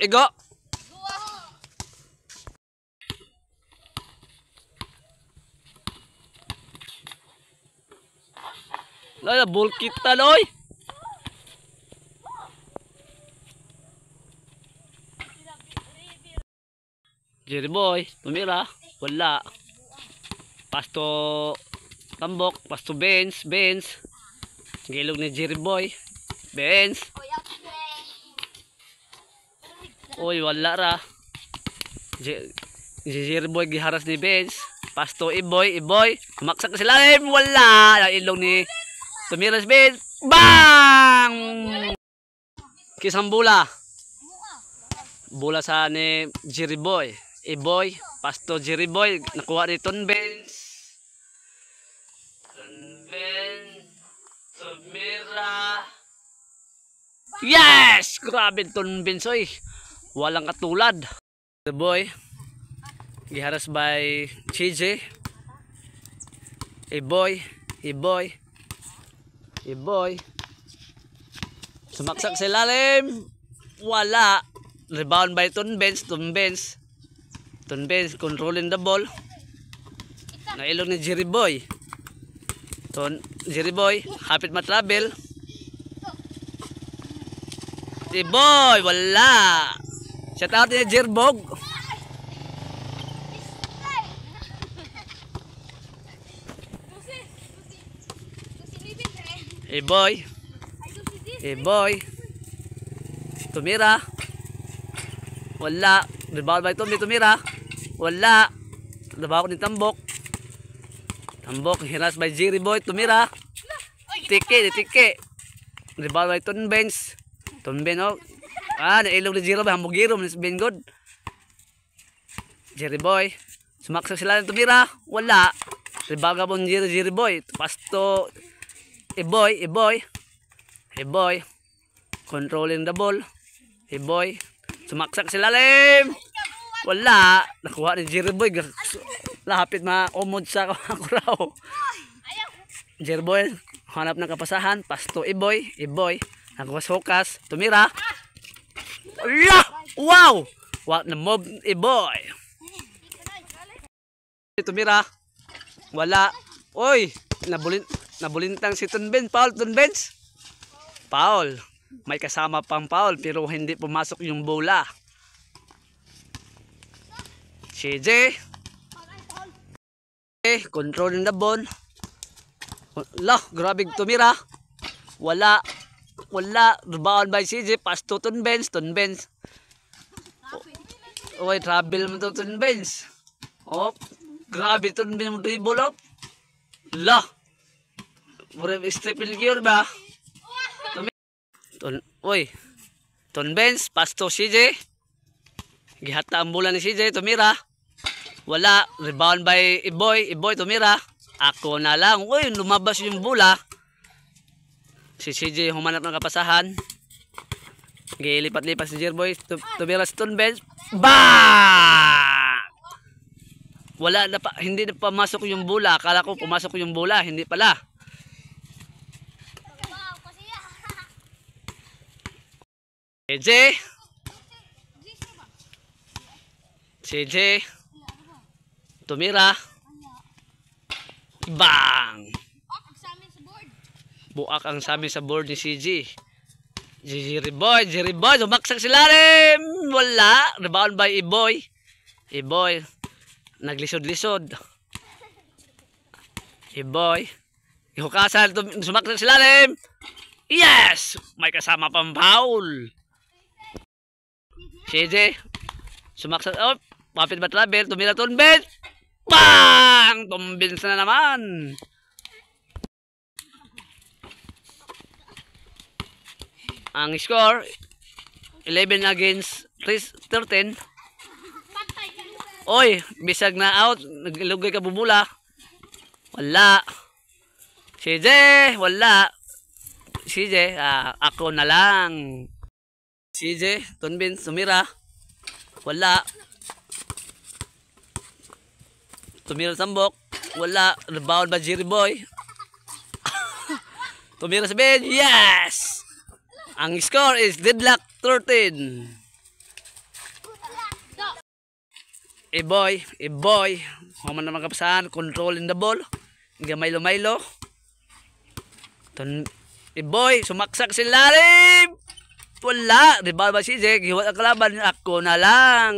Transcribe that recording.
Igo. Loy, ball kita loy. Jerry boy, tumira, wala. Pasto tambok, pasto Benz. Gilog ni Jerry boy. Benz. Oy, wala ra. Jerry boy giharas ni Benz. Pasto Iboy. Kumaksak sa lalim, wala. Ang ilong ni tumira si Benz. Bang! Kisang bula. Bula sa ni Jerry boy. Iboy, pasto Jerry boy, nakuha ni Benz. Benz, tumira. Yes! Grabe Benz oy. Walang katulad. The boy, giharas by CJ. Iboy. Sumaksak sa lalim. Wala. Rebound by Benz. Benz controlling the ball. Nailong ni Jerry boy. Jerry boy, hapit matravel. Boy, wala. Shout out ni Jerbog. Boy. Tumira. Wala. Rebound by tumira. Wala. Rebound ni Tambok. Hiras by Jerry boy. Tumira. Tike. Rebound by Benz. Oh. Nailog ni Jerry boy. Hambugirom ni Ben God. Jerry boy. Sumaksak sila ng tumira. Wala. Rebound ka po ni Jerry boy. Pasto. Iboy. Controlling the ball. Iboy. Sumaksak sila lalim. Wala. Nakuha ni Jerry boy. Lahapit maumod sa kuraw. Jerry boy. Hanap ng kapasahan. Pasto Iboy. Nagwas-hukas. Tumira. Wow! What na mob Iboy. Tumira. Wala. Oy! Nabulintang si Benz. Benz. Foul. May kasama pang foul pero hindi pumasok yung bola. CJ. Controlling the ball. Lah, grabe tumira. Wala. Rebound by CJ. Pass to Benz. Oy, travel mo to Benz. Oh, grabe Benz mo dribble up. Lah. Mura triple gear ba? Oy. Benz, pass to CJ. Gihata ang bola ni CJ, tumira. Wala, rebound by Iboy, tumira. Ako na lang. Uy, lumabas yung bola. Si CJ humanap ng kapasahan. Gilipat-lipat si Jerboy. Tumira si Benz. Bang! Wala na pa, hindi na pamasok yung bola. Akala ko pumasok yung bola, hindi pala. CJ. Tumira. Bang! Buak ang samin sa board ni CJ. Jerry boy. Sumaksak si lalim. Wala. Rebound by Iboy. Naglisod-lisod. Iboy. Ihukasan. Sumaksak si lalim. Yes! May kasama pang foul. CJ. Sumaksak. Oh, mapit ba travel? Tumira Benz. Bang! Benz na naman. Ang score 11 against 13. Oy, bisag na out. Naglugay ka bumula. Wala. CJ, wala. CJ, ako na lang. CJ, Benz, tumira. Wala. Tumira Tambok. Wala. Rebound ba Jerry boy? Tumira sa Ben. Yes! Ang score is deadlock 13. Iboy. Human naman kapasahan, controlling the ball. Hanggang Milo. Iboy, sumaksak si lalim. Wala, di ba si Zek? Hiwat ang kalaban, ako na lang.